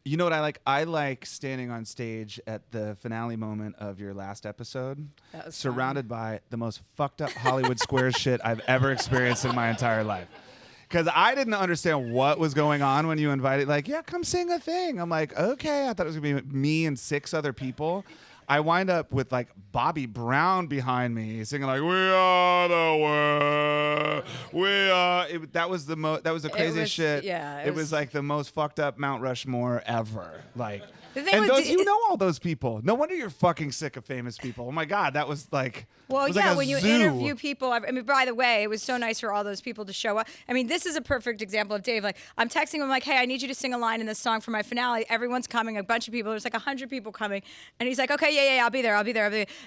You know what I like? I like standing on stage at the finale moment of your last episode, surrounded by the most fucked up Hollywood Squares shit I've ever experienced in my entire life. Because I didn't understand what was going on when you invited, like, yeah, come sing a thing. I'm like, okay. I thought it was going to be me and 6 other people. I wind up with like Bobby Brown behind me singing like "We Are the World." That was the craziest shit. Yeah, it was like the most fucked up Mount Rushmore ever. Like, and you know all those people. No wonder you're fucking sick of famous people. Oh my God, that was like. Well, yeah, like when you interview people, I mean, by the way, it was so nice for all those people to show up. I mean, this is a perfect example of Dave. Like, I'm texting him, like, hey, I need you to sing a line in this song for my finale. Everyone's coming, a bunch of people. There's like 100 people coming. And he's like, okay, yeah, I'll be there.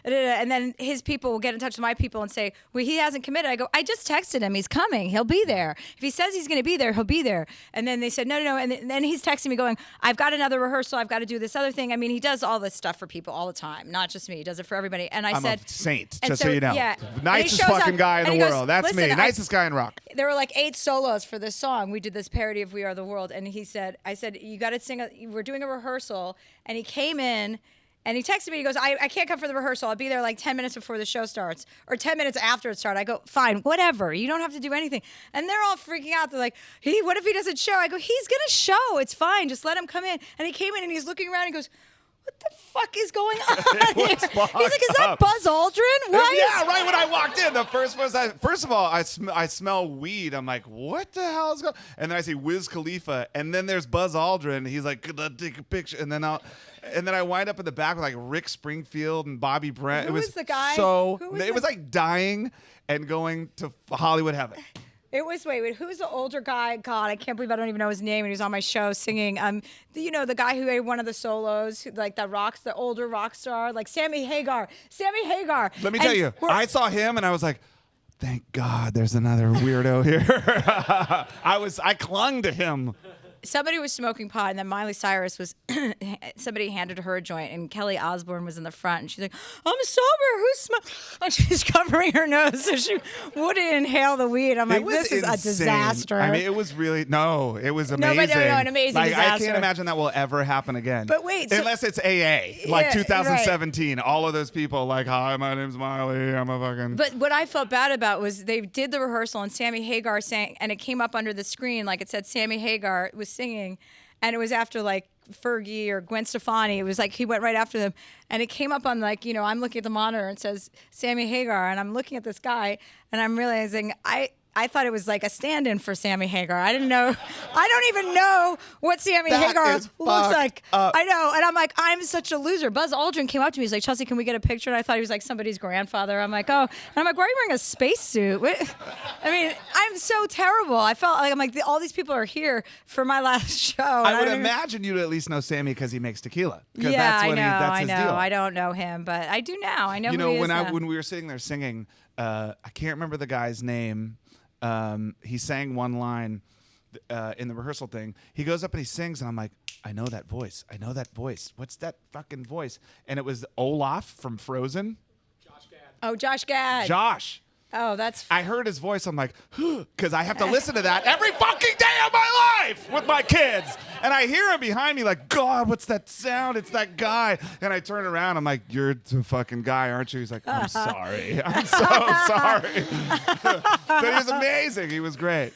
And then his people will get in touch with my people and say, well, he hasn't committed. I go, I just texted him. He's coming. He'll be there. If he says he's going to be there, he'll be there. And then they said, no. And then he's texting me going, I've got another rehearsal. I've got to do this other thing. I mean, he does all this stuff for people all the time, not just me. He does it for everybody. And I'm said, a saint, just so you know. Yeah. Nicest fucking guy in the world. That's me. Nicest guy in rock. There were like 8 solos for this song. We did this parody of We Are the World. And I said, you got to sing. We're doing a rehearsal. And he came in and he texted me. He goes, I can't come for the rehearsal. I'll be there like 10 minutes before the show starts or 10 minutes after it starts. I go, fine, whatever. You don't have to do anything. And they're all freaking out. They're like, what if he doesn't show? I go, he's going to show. It's fine. Just let him come in. And he came in and he's looking around and goes, what the fuck is going on here? He's like, is that Buzz Aldrin? Right when I walked in, the first of all, I smell weed. I'm like, what the hell is going on? And then I see Wiz Khalifa, and then there's Buzz Aldrin. He's like, could I take a picture? And then I wind up in the back with like Rick Springfield and Bobby Brent. Who was the guy? It was like dying and going to Hollywood heaven. It was, wait, who's the older guy? God, I can't believe I don't even know his name. And he was on my show singing, the guy who had one of the solos, like the older rock star, like Sammy Hagar. Let me tell you, I saw him and I was like, thank God there's another weirdo here. I clung to him. Somebody was smoking pot, and then Miley Cyrus was. Somebody handed her a joint, and Kelly Osbourne was in the front, and she's like, "I'm sober. Who's smoking?" And she's covering her nose so she wouldn't inhale the weed. I'm like, this is a disaster. I mean, it was really it was amazing. No, an amazing disaster. I can't imagine that will ever happen again. But wait, unless it's AA, like 2017, right. All of those people like, "Hi, my name's Miley. I'm a fucking." But what I felt bad about was they did the rehearsal, and Sammy Hagar sang, and it came up under the screen like it said Sammy Hagar was singing, and it was after like Fergie or Gwen Stefani. It was like he went right after them, and it came up on like, I'm looking at the monitor and it says Sammy Hagar, and I'm looking at this guy and I'm realizing I thought it was like a stand-in for Sammy Hagar. I don't even know what Sammy Hagar looks like. I know. And I'm like, I'm such a loser. Buzz Aldrin came up to me. He's like, Chelsea, can we get a picture? And I thought he was like somebody's grandfather. I'm like, oh. And I'm like, why are you wearing a spacesuit? I mean, I'm so terrible. I felt like, I'm like, all these people are here for my last show. I would imagine you'd at least know Sammy because he makes tequila. Yeah, that's his deal. I don't know him, but I do now. I know who he is now. When we were sitting there singing, I can't remember the guy's name. He sang one line in the rehearsal thing. He goes up and he sings, and I'm like, I know that voice. What's that fucking voice? And it was Olaf from Frozen. Josh Gad. Oh, Josh Gad. Josh. Oh, that's... I heard his voice. I'm like, because I have to listen to that every fucking day of my life with my kids. And I hear him behind me like, God, what's that sound? It's that guy. And I turn around. I'm like, you're the fucking guy, aren't you? He's like, I'm sorry. I'm so sorry. But he was amazing. He was great.